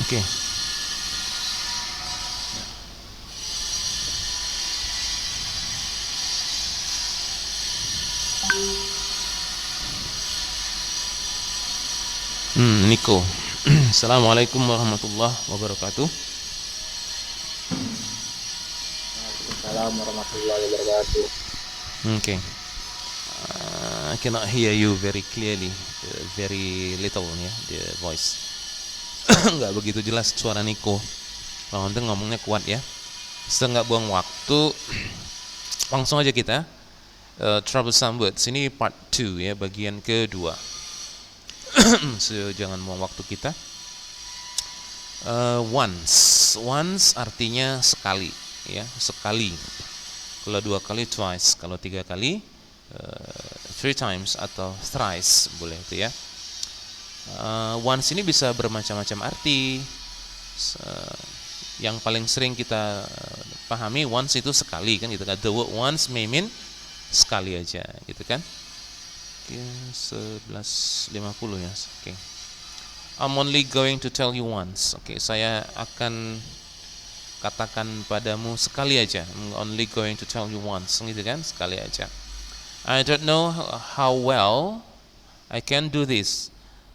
Oke. Niko. Assalamualaikum warahmatullahi wabarakatuh. Waalaikumsalam warahmatullahi wabarakatuh. Okay. I cannot hear you very clearly. Very little ya, the voice. Nggak begitu jelas suara Niko. Kalau nanti ngomongnya kuat ya. Setelah nggak buang waktu, langsung aja kita troublesome words. Ini part 2 ya, bagian kedua. So, jangan buang waktu kita. Once artinya sekali ya, sekali. Kalau 2 kali twice, kalau 3 kali 3 times atau thrice boleh itu ya. Once ini bisa bermacam-macam arti. Yang paling sering kita pahami once itu sekali kan gitu kan. The word once may mean sekali aja gitu kan. Oke, 11.50 ya. Oke. I'm only going to tell you once. Oke, saya akan katakan padamu sekali aja. I'm only going to tell you once gitu kan, sekali aja. I don't know how well I can do this.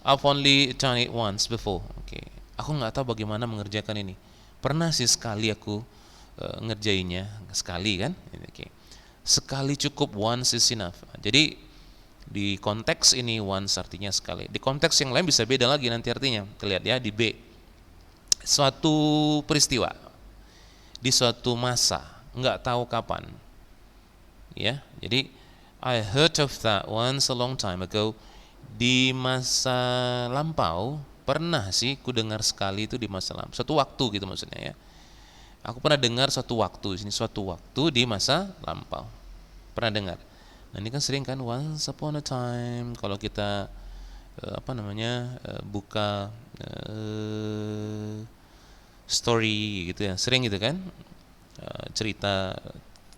I've only done it once before. Oke. Aku nggak tahu bagaimana mengerjakan ini. Pernah sih sekali aku ngerjainnya, sekali kan. Oke. Sekali cukup, once is enough. Jadi di konteks ini once artinya sekali. Di konteks yang lain bisa beda lagi nanti artinya. Kita lihat ya di B. Suatu peristiwa di suatu masa, nggak tahu kapan. Ya, jadi I heard of that once a long time ago. Di masa lampau pernah sih ku dengar sekali itu di masa lampau. Suatu waktu gitu maksudnya ya. Aku pernah dengar suatu waktu, ini suatu waktu di masa lampau. Pernah dengar. Nah, ini kan sering kan once upon a time kalau kita buka story gitu ya. Sering gitu kan. Cerita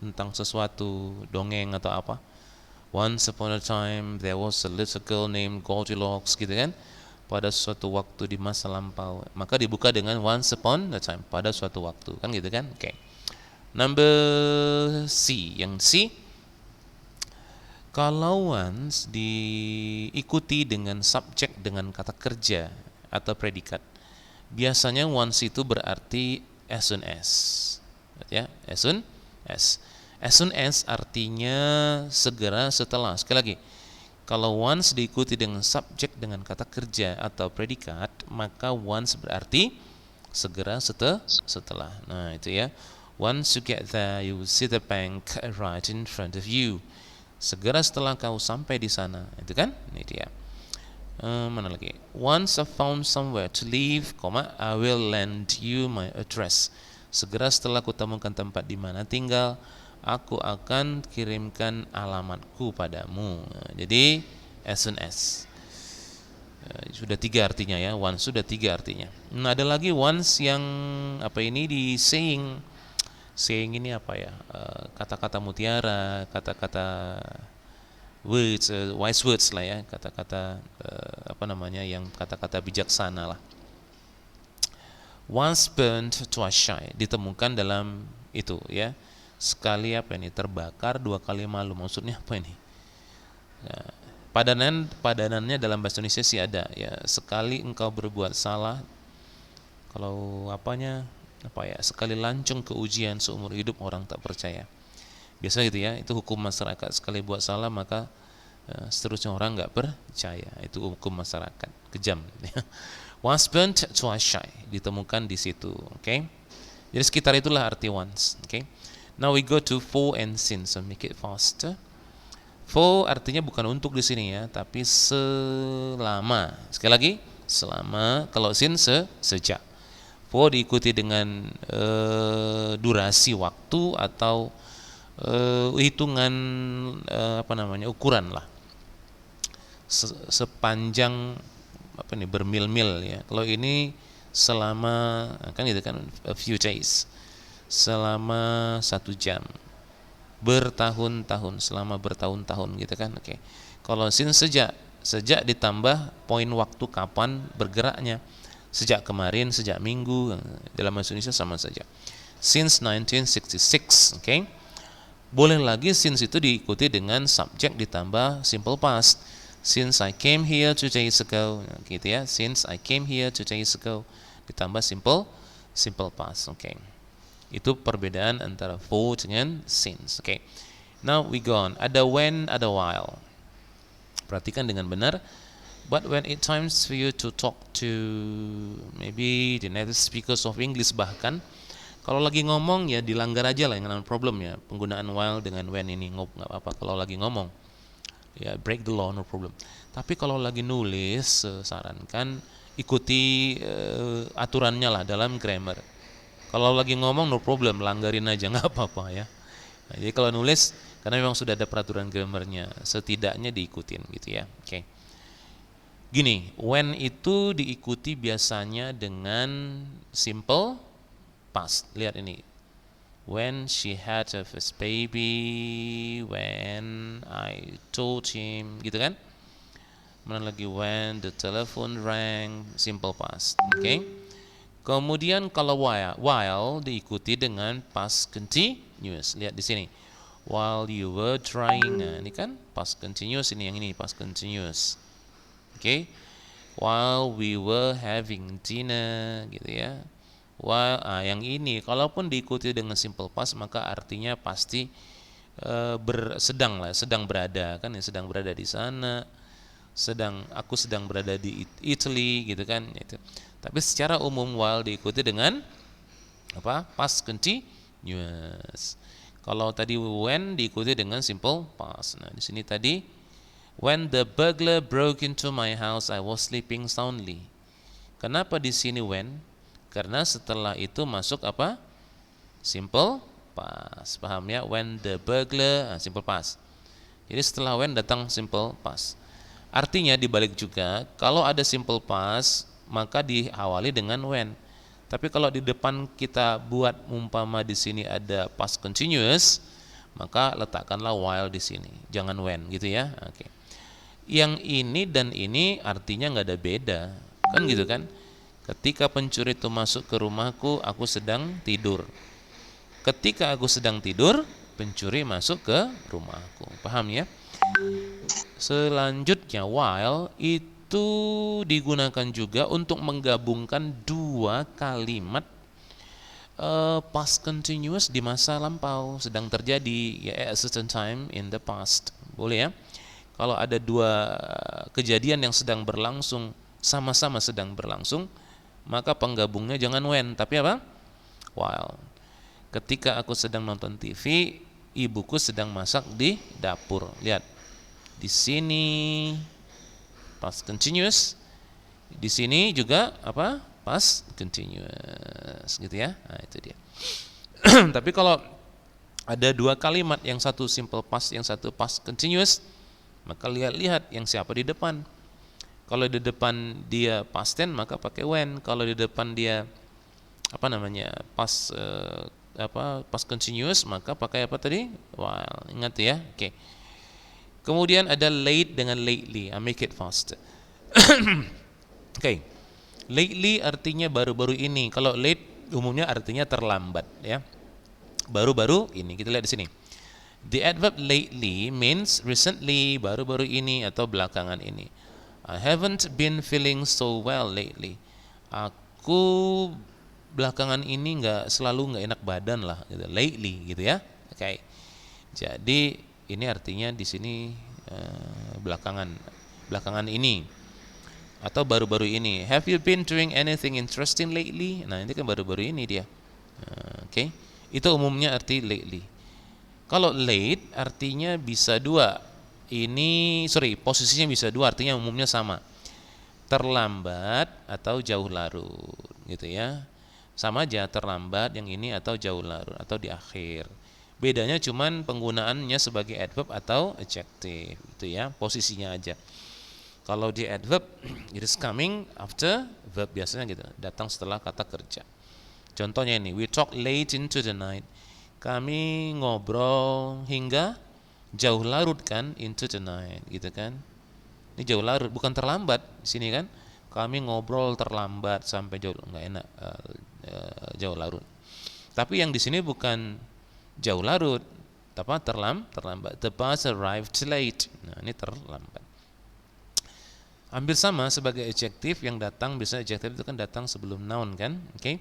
tentang sesuatu, dongeng atau apa. Once upon a time there was a little girl named Goldilocks gitu kan. Pada suatu waktu di masa lampau. Maka dibuka dengan once upon a time, pada suatu waktu kan gitu kan. Oke. Number C, yang C, kalau once diikuti dengan subjek dengan kata kerja atau predikat, biasanya once itu berarti as soon as. Ya, as soon as. As soon as artinya segera setelah. Sekali lagi, kalau once diikuti dengan subjek dengan kata kerja atau predikat, maka once berarti segera setelah. Nah, itu ya. Once you get there, you will see the bank right in front of you. Segera setelah kau sampai di sana, itu kan? Ini dia. Mana lagi? Once I found somewhere to live, I will lend you my address. Segera setelah aku temukan tempat di mana tinggal, aku akan kirimkan alamatku padamu. Jadi as soon as. Sudah 3 artinya ya. Once sudah 3 artinya. Nah, ada lagi once yang apa ini di saying. Saying ini apa ya? Kata-kata mutiara, kata-kata words, wise words lah ya, kata-kata yang kata-kata bijaksana lah. Once burned, twice shy, ditemukan dalam itu ya. Sekali apa ini? Terbakar, 2 kali malu. Maksudnya apa ini? Ya, padanannya dalam bahasa Indonesia sih ada ya. Sekali engkau berbuat salah, kalau sekali lancung ke ujian seumur hidup orang tak percaya. Biasa gitu ya, itu hukum masyarakat. Sekali buat salah maka seterusnya orang nggak percaya. Itu hukum masyarakat, kejam. Once burnt, twice shy, ditemukan di situ. Okay? Jadi sekitar itulah arti once. Okay? Now we go to for and since. So make it faster. For artinya bukan untuk di sini ya, tapi selama. Sekali lagi, selama. Kalau since, sejak. For diikuti dengan durasi waktu atau hitungan ukuran lah. Sepanjang bermil-mil ya. Kalau ini selama kan gitu kan, a few days. Selama 1 jam. Bertahun-tahun, selama bertahun-tahun gitu kan. Oke. Kalau since sejak ditambah poin waktu kapan bergeraknya. Sejak kemarin, sejak minggu, dalam bahasa Indonesia sama saja. Since 1966, okay? Boleh lagi since itu diikuti dengan subjek ditambah simple past. Since I came here 2 days ago, gitu ya. Since I came here 2 days ago ditambah simple past. Okay. Itu perbedaan antara for dengan since. Okay. Now we go on. Ada when, ada while. Perhatikan dengan benar. But when it times for you to talk to maybe the native speakers of English, bahkan kalau lagi ngomong ya dilanggar aja lah, yang namanya problem ya. Penggunaan while dengan when ini nggak apa-apa kalau lagi ngomong. Ya break the law, no problem. Tapi kalau lagi nulis, sarankan ikuti aturannya lah dalam grammar. Kalau lagi ngomong no problem, langgarin aja nggak apa-apa ya. Nah, jadi kalau nulis, karena memang sudah ada peraturan grammarnya, setidaknya diikutin gitu ya. Oke. Gini, when itu diikuti biasanya dengan simple past. Lihat ini. When she had her first baby, when I told him, gitu kan? Mana lagi when the telephone rang, simple past. Okay? Kemudian kalau while diikuti dengan past continuous. Lihat di sini. While you were trying, nah ini kan past continuous, ini yang ini past continuous. Okay? While we were having dinner, gitu ya. While yang ini kalaupun diikuti dengan simple past maka artinya pasti sedang berada kan ya, sedang berada di sana, aku sedang berada di Italy gitu kan itu. Tapi secara umum while diikuti dengan apa? Past continuous. Kalau tadi when diikuti dengan simple past. Nah, di sini tadi when the burglar broke into my house I was sleeping soundly. Kenapa di sini when? Karena setelah itu masuk apa? Simple past. Paham ya? When the burglar, simple past. Jadi setelah when datang simple past. Artinya dibalik juga, kalau ada simple past maka diawali dengan when. Tapi kalau di depan kita buat umpama di sini ada past continuous, maka letakkanlah while di sini. Jangan when gitu ya. Oke. Yang ini dan ini artinya nggak ada beda. Kan gitu kan? Ketika pencuri itu masuk ke rumahku, aku sedang tidur. Ketika aku sedang tidur, pencuri masuk ke rumahku. Paham ya? Selanjutnya, while itu digunakan juga untuk menggabungkan dua kalimat past continuous di masa lampau, sedang terjadi ya, at a certain time in the past. Boleh ya? Kalau ada dua kejadian yang sedang berlangsung, sama-sama sedang berlangsung, maka penggabungnya jangan when, tapi apa? While. Ketika aku sedang nonton TV, ibuku sedang masak di dapur. Lihat. Di sini past continuous. Di sini juga apa? Past continuous, gitu ya. Nah, itu dia. Tapi kalau ada dua kalimat, yang satu simple past, yang satu past continuous, maka lihat yang siapa di depan. Kalau di depan dia past tense maka pakai when. Kalau di depan dia past continuous maka pakai apa tadi? While. Ingat ya. Oke. Kemudian ada late dengan lately. I make it fast. Oke. Lately artinya baru-baru ini. Kalau late umumnya artinya terlambat ya. Baru-baru ini. Kita lihat di sini. The adverb lately means recently, baru-baru ini atau belakangan ini. I haven't been feeling so well lately. Aku belakangan ini selalu nggak enak badan lah, gitu. Lately, gitu ya. Oke. Jadi ini artinya di sini belakangan ini atau baru-baru ini. Have you been doing anything interesting lately? Nah ini kan baru-baru ini dia. Oke. Itu umumnya arti lately. Kalau late artinya bisa dua. Posisinya bisa dua, artinya umumnya sama. Terlambat atau jauh larut, gitu ya. Sama aja terlambat yang ini atau jauh larut atau di akhir. Bedanya cuman penggunaannya sebagai adverb atau adjective, gitu ya. Posisinya aja. Kalau di adverb it is coming after verb biasanya gitu, datang setelah kata kerja. Contohnya ini, we talk late into the night. Kami ngobrol hingga jauh larut kan, into the night, gitu kan. Ini jauh larut, bukan terlambat di sini kan, kami ngobrol terlambat sampai jauh, nggak enak, jauh larut. Tapi yang di sini bukan jauh larut, tapi terlambat. The bus arrived late. Nah, ini terlambat. Hampir sama sebagai adjektif yang datang, biasanya adjektif itu kan datang sebelum noun kan, oke?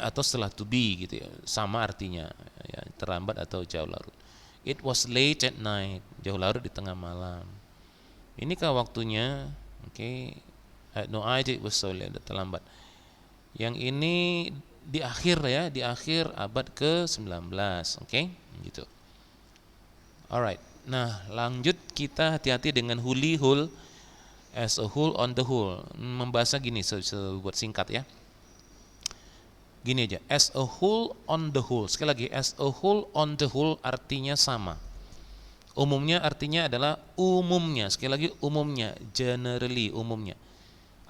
Atau setelah to be gitu ya, sama artinya ya, terlambat atau jauh larut. It was late at night, jauh larut di tengah malam. Inikah waktunya? Oke. I had no idea it was so late, terlambat. Yang ini di akhir ya, di akhir abad ke-19, oke? Gitu. Alright. Nah, lanjut kita hati-hati dengan huli, whole, as a whole, on the whole. Membahasnya gini, buat singkat ya. Gini aja, as a whole, on the whole. Sekali lagi, as a whole, on the whole artinya sama. Umumnya artinya adalah umumnya. Sekali lagi, umumnya, generally, umumnya.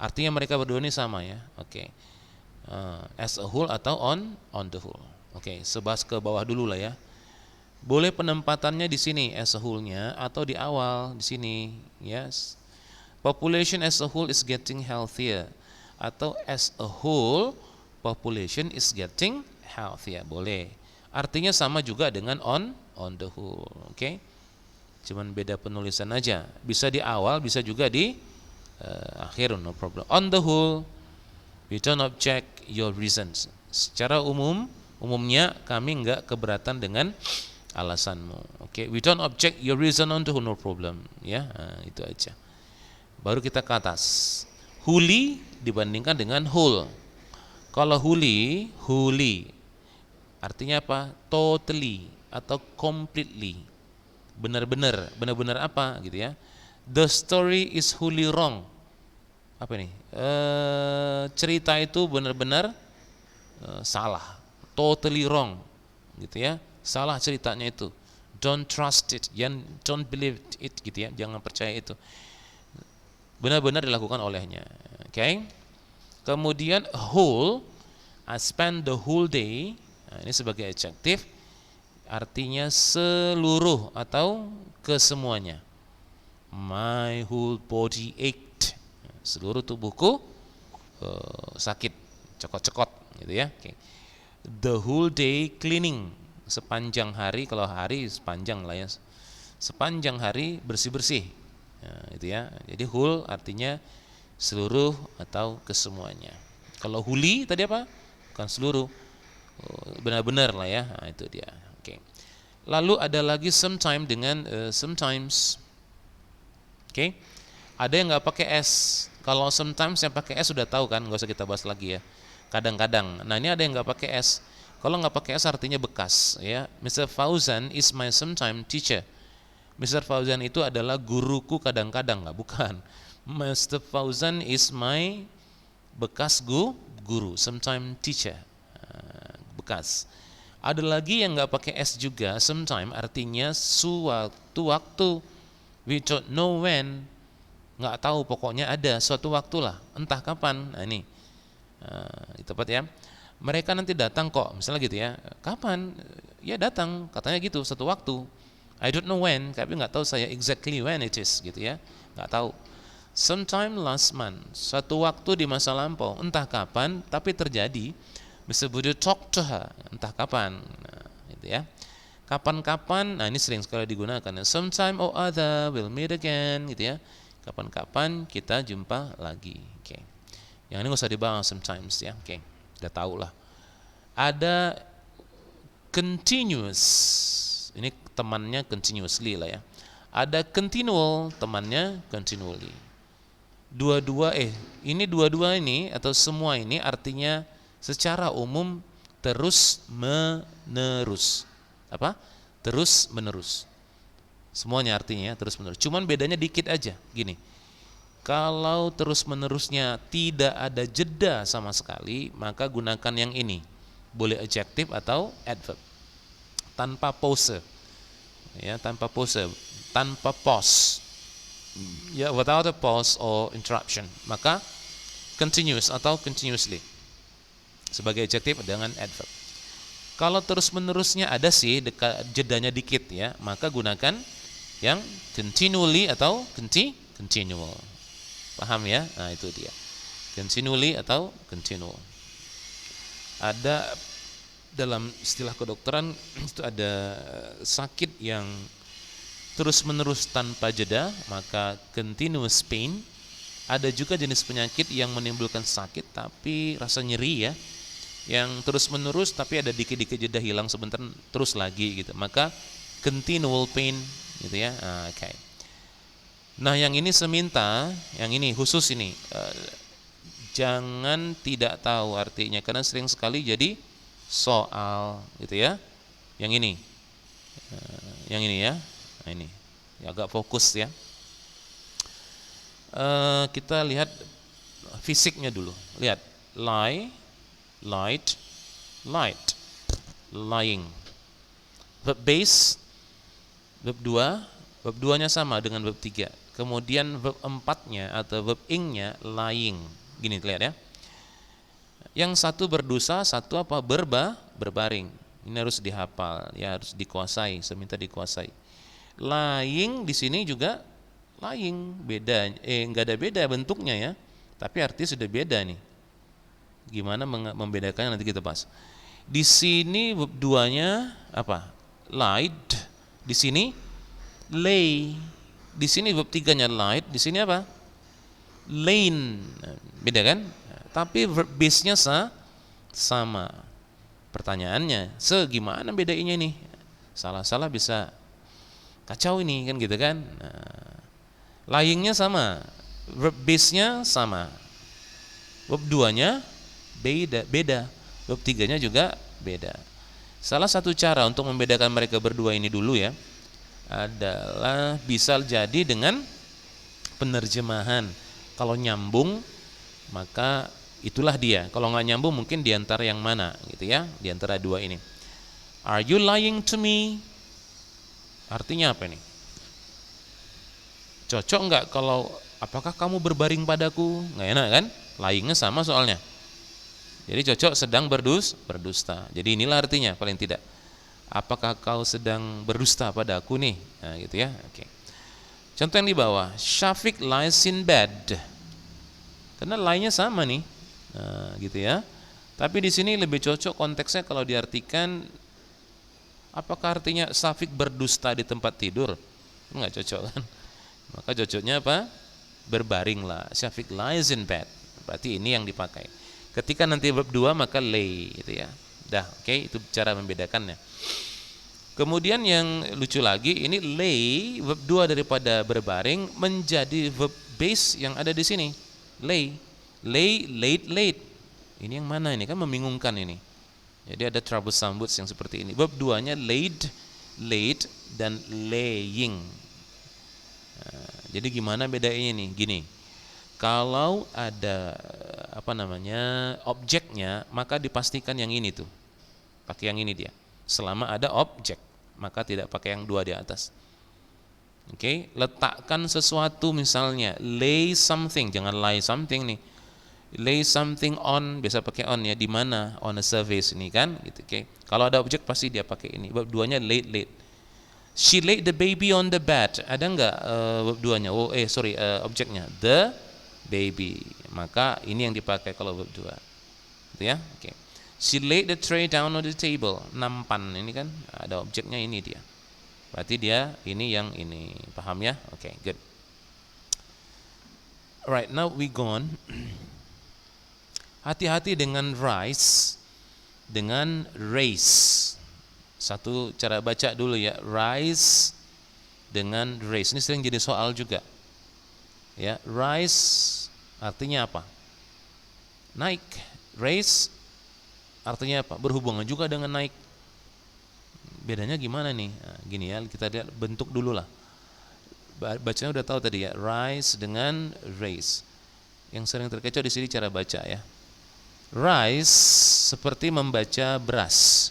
Artinya mereka berdua ini sama ya. Oke. As a whole atau on the whole. Oke, sebahas ke bawah dulu lah ya. Boleh penempatannya di sini as a whole-nya atau di awal di sini, yes. Population as a whole is getting healthier, atau as a whole population is getting healthier, boleh. Artinya sama juga dengan on the whole, oke. Cuman beda penulisan aja. Bisa di awal, bisa juga di akhir, no problem. On the whole, we don't object your reasons. Secara umumnya kami enggak keberatan dengan alasanmu. Oke, we don't object your reason on the whole, no problem. Ya, itu aja. Baru kita ke atas. Wholly dibandingkan dengan whole. Kalau wholly artinya apa? Totally atau completely. Benar-benar apa gitu ya? The story is wholly wrong. Apa ini? Cerita itu benar-benar salah. Totally wrong. Gitu ya. Salah ceritanya itu. Don't trust it, don't believe it gitu ya. Jangan percaya itu. Benar-benar dilakukan olehnya. Okay? Kemudian whole, I spend the whole day. Nah, ini sebagai adjektif artinya seluruh atau kesemuanya. My whole body ached. Seluruh tubuhku sakit, cekot-cekot gitu ya. Okay. The whole day cleaning. Sepanjang hari, kalau hari sepanjang lah ya, sepanjang hari bersih-bersih, nah, itu ya. Jadi whole artinya seluruh atau kesemuanya. Kalau wholly tadi apa? Bukan seluruh, benar-benar lah ya. Nah, itu dia. Oke. Lalu ada lagi sometime dengan sometimes. Oke. Ada yang nggak pakai s. Kalau sometimes yang pakai s sudah tahu kan, nggak usah kita bahas lagi ya. Kadang-kadang. Nah, ini ada yang nggak pakai s. Kalau nggak pakai s artinya bekas ya. Mr. Fauzan is my sometime teacher. Mr. Fauzan itu adalah guruku kadang-kadang, nggak, bukan. Mr. Fauzan is my bekas guru, sometime teacher, bekas. Ada lagi yang nggak pakai s juga, sometime artinya suatu waktu. We don't know when, nggak tahu, pokoknya ada suatu waktu lah, entah kapan. Nah ini tepat ya. Mereka nanti datang kok, misalnya gitu ya. Kapan? Ya datang, katanya gitu, satu waktu. I don't know when, tapi nggak tahu saya exactly when it is gitu ya, nggak tahu. Sometime last month, suatu waktu di masa lampau, entah kapan, tapi terjadi. Mr. Budi talk to her, entah kapan, nah, gitu ya. Kapan-kapan, nah ini sering sekali digunakan. Sometime or other we'll meet again, gitu ya. Kapan-kapan kita jumpa lagi. Oke. Yang ini nggak usah dibahas sometimes ya. Oke. Udah tahu lah. Ada continuous, ini temannya continuously lah ya. Ada continual, temannya continually. Ini dua-dua ini atau semua ini artinya secara umum terus menerus. Apa? Terus menerus. Semuanya artinya terus menerus. Cuman bedanya dikit aja. Gini. Kalau terus-menerusnya tidak ada jeda sama sekali, maka gunakan yang ini. Boleh adjektif atau adverb. Tanpa pause. Ya, tanpa pause, tanpa pause. Ya, without a pause or interruption. Maka continuous atau continuously. Sebagai adjektif dengan adverb. Kalau terus-menerusnya ada sih jedanya dikit ya, maka gunakan yang continually atau continual. Paham ya? Nah, itu dia. continually atau continual. Ada dalam istilah kedokteran itu ada sakit yang terus menerus tanpa jeda, maka continuous pain. Ada juga jenis penyakit yang menimbulkan sakit tapi rasa nyeri ya, yang terus menerus tapi ada dikit-dikit jeda, hilang sebentar terus lagi gitu, maka continual pain gitu ya. Oke. Nah yang ini seminta, yang ini khusus ini jangan tidak tahu artinya karena sering sekali jadi soal gitu ya. Yang ini ya. Nah ini ya, agak fokus ya. Kita lihat fisiknya dulu. Lihat lie, light, light, lying. Verb base, verb 2, verb 2-nya sama dengan verb 3. Kemudian verb 4-nya atau verb ing-nya lying. Gini lihat ya. Yang satu berdosa, satu apa? Berbaring. Ini harus dihafal, ya harus dikuasai, seminta dikuasai. Lying di sini juga lying, beda, enggak ada beda bentuknya ya, tapi arti sudah beda nih. Gimana membedakannya nanti kita bahas. Di sini verb 2-nya apa? Lied. Di sini lay. Di sini verb 3-nya lied, di sini apa? Lain. Beda kan? Tapi verb base-nya sama. Pertanyaannya, gimana bedainya nih? Salah-salah bisa kacau ini kan gitu kan. Lying-nya sama, verb base-nya sama, verb 2-nya beda, verb 3-nya juga beda. Salah satu cara untuk membedakan mereka berdua ini dulu ya adalah bisa jadi dengan penerjemahan. Kalau nyambung maka itulah dia, kalau nggak nyambung mungkin diantara yang mana gitu ya, diantara dua ini. Are you lying to me? Artinya apa nih? Cocok nggak kalau apakah kamu berbaring padaku? Nggak enak kan? Lyingnya sama soalnya. Jadi cocok sedang berdusta. Jadi inilah artinya paling tidak. Apakah kau sedang berdusta padaku nih? Nah, gitu ya. Oke. Contoh yang di bawah, Syafiq lies in bed. Karena lie-nya sama nih. Nah, gitu ya. Tapi di sini lebih cocok konteksnya kalau diartikan apakah artinya Syafiq berdusta di tempat tidur? Enggak cocok kan? Maka cocoknya apa? Berbaring lah. Syafiq lies in bed. Berarti ini yang dipakai. Ketika nanti verb 2 maka lay gitu ya. Dah, oke, itu cara membedakannya. Kemudian yang lucu lagi, ini lay verb 2 daripada berbaring menjadi verb base yang ada di sini. Lay, late, late. Ini yang mana ini? Kan membingungkan ini. Jadi ada troublesome words yang seperti ini. Verb 2-nya laid, late dan laying. Nah, jadi gimana bedanya nih? Gini. Kalau ada objeknya, maka dipastikan yang ini tuh. Pakai yang ini dia. Selama ada objek, maka tidak pakai yang 2 di atas. Oke, letakkan sesuatu misalnya lay something, jangan lie something nih. Lay something on, biasa pakai on ya, di mana? On a surface ini kan, gitu. Oke. Kalau ada objek pasti dia pakai ini. Verb 2-nya late. She laid the baby on the bed. Ada enggak verb 2-nya? Objeknya the baby. Maka ini yang dipakai kalau verb 2. Gitu ya. Oke. She laid the tray down on the table. Nampan ini kan ada objeknya, ini dia. Berarti dia ini yang ini. Paham ya? Oke, good. Alright, now we go on. Hati-hati dengan rise, dengan race. Satu cara baca dulu ya, rise dengan race. Ini sering jadi soal juga. Ya, rise artinya apa? Naik. Race artinya apa? Berhubungan juga dengan naik. Bedanya gimana nih? Nah, gini ya, kita lihat bentuk dulu lah. Bacanya udah tahu tadi ya, rise dengan race. Yang sering terkecoh di sini cara baca ya. Rise seperti membaca beras.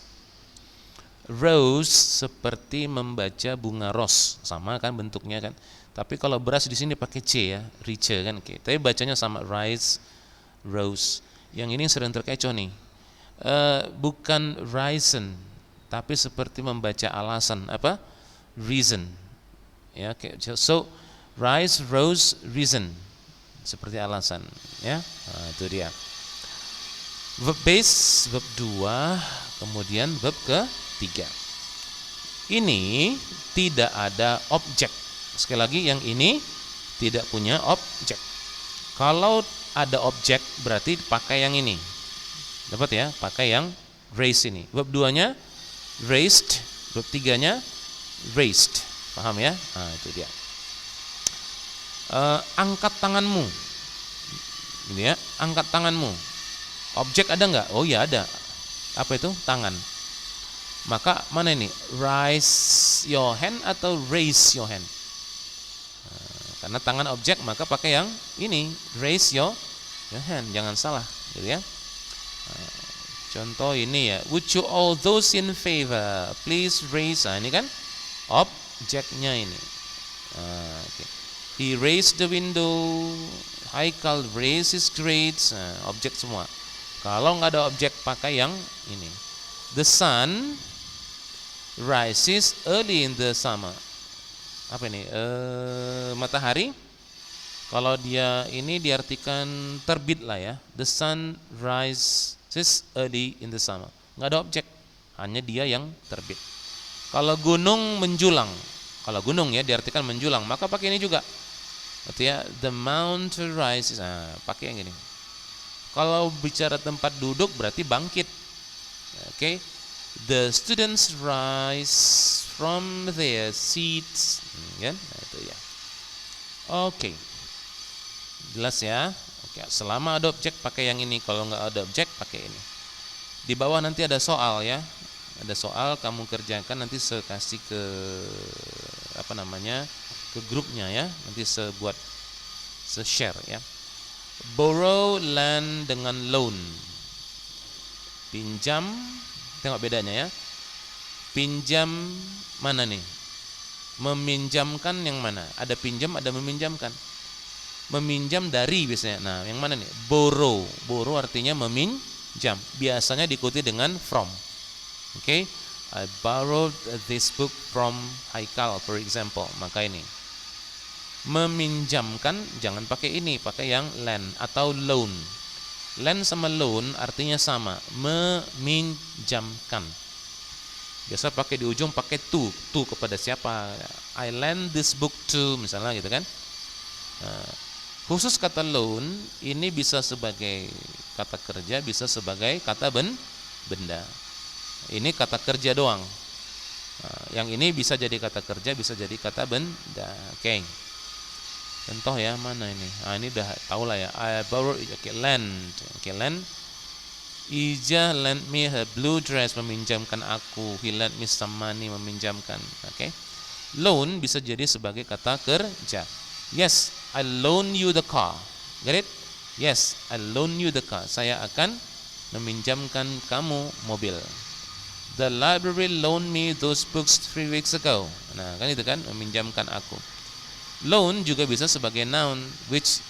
Rose seperti membaca bunga ros, sama kan bentuknya kan. Tapi kalau beras di sini pakai c ya, rice kan. Oke. Tapi bacanya sama, rise, rose. Yang ini sering terkecoh nih. Bukan reason, tapi seperti membaca alasan, apa? Reason. Ya, okay. So rise, rose, reason. seperti alasan ya. Nah, itu dia. Verb base, verb 2, kemudian verb ketiga. Ini tidak ada objek. Sekali lagi, yang ini tidak punya objek. Kalau ada objek berarti pakai yang ini. Dapat ya? Pakai yang raised ini. Verb 2-nya raised, verb 3-nya raised. Paham ya? Nah, itu dia. Angkat tanganmu. Gitu ya, angkat tanganmu. Objek ada nggak? Oh ya ada. Apa itu? Tangan. Maka mana ini? Raise your hand atau raise your hand? Karena tangan objek, maka pakai yang ini. Raise your hand. Jangan salah, gitu ya. Contoh ini ya. Would you all those in favor please raise? Nah, ini kan objeknya ini. Okay. He raised the window. Haikal raised his grades. Objek semua. Kalau nggak ada objek, pakai yang ini. The sun rises early in the summer. Apa ini? Matahari. Kalau dia ini diartikan terbit lah ya. The sun rises early in the summer. Nggak ada objek, hanya dia yang terbit. Kalau gunung menjulang. Kalau gunung ya diartikan menjulang, maka pakai ini juga. Artinya the mountain rises. Nah, pakai yang ini. Kalau bicara tempat duduk berarti bangkit. Okay. The students rise from their seats. Kan? Nah, itu ya. Oke. Jelas ya? Oke, selama ada objek pakai yang ini, kalau nggak ada objek pakai ini. Di bawah nanti ada soal ya. Ada soal kamu kerjakan, nanti saya kasih ke ke grupnya ya. Nanti saya buat share ya. Borrow, lend dengan loan. Pinjam, tengok bedanya ya. Pinjam mana nih? Meminjamkan yang mana? Ada pinjam, ada meminjamkan. Meminjam dari biasanya. Nah, yang mana nih? Borrow. Borrow artinya meminjam. Biasanya diikuti dengan from. Okay? I borrowed this book from Haikal, for example. Maka ini. Meminjamkan jangan pakai ini, pakai yang lend atau loan. Lend sama loan artinya sama, meminjamkan. Biasa pakai di ujung pakai to kepada siapa? I lend this book to, misalnya gitu kan. Khusus kata loan ini bisa sebagai kata kerja, bisa sebagai kata benda. Ini kata kerja doang. Yang ini bisa jadi kata kerja, bisa jadi kata benda. Oke. Contoh ya, mana ini? Ini udah tahu lah ya. I borrowed, lend. Lend. Ija lend me her blue dress, meminjamkan aku. He lent me some money, meminjamkan. Oke. Loan bisa jadi sebagai kata kerja. Yes, I loan you the car. Get it? Yes, I loan you the car. Saya akan meminjamkan kamu mobil. The library loaned me those books 3 weeks ago. Nah, kan itu kan, meminjamkan aku. Loan juga bisa sebagai noun, which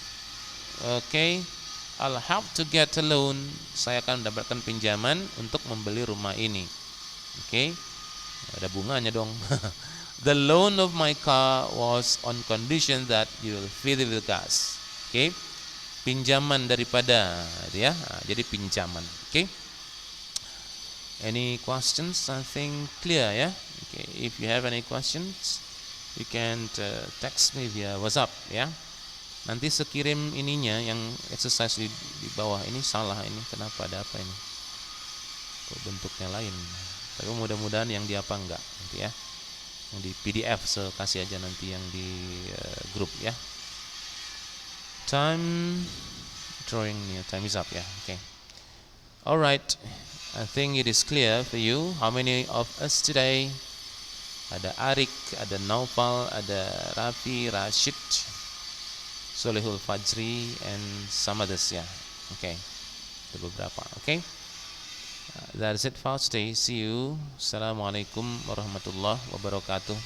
I'll have to get a loan. Saya akan mendapatkan pinjaman untuk membeli rumah ini. Ada bunganya dong. The loan of my car was on condition that you will fill it with gas. Pinjaman daripada ya. Jadi pinjaman. Any questions? I think clear ya. If you have any questions, you can text me via WhatsApp ya. Nanti sekirim ininya yang exercise di bawah ini salah ini. Kenapa, ada apa ini? Kok bentuknya lain? Tapi mudah-mudahan yang di apa enggak nanti ya. Yang di PDF saya kasih aja nanti yang di grup ya. Time drawing time is up ya. Alright. I think it is clear for you. How many of us today? Ada Arik, ada Naufal, ada Raffi, Rashid, Solehul Fajri, and some others ya. Ada beberapa. That's it for today. See you. Assalamualaikum warahmatullahi wabarakatuh.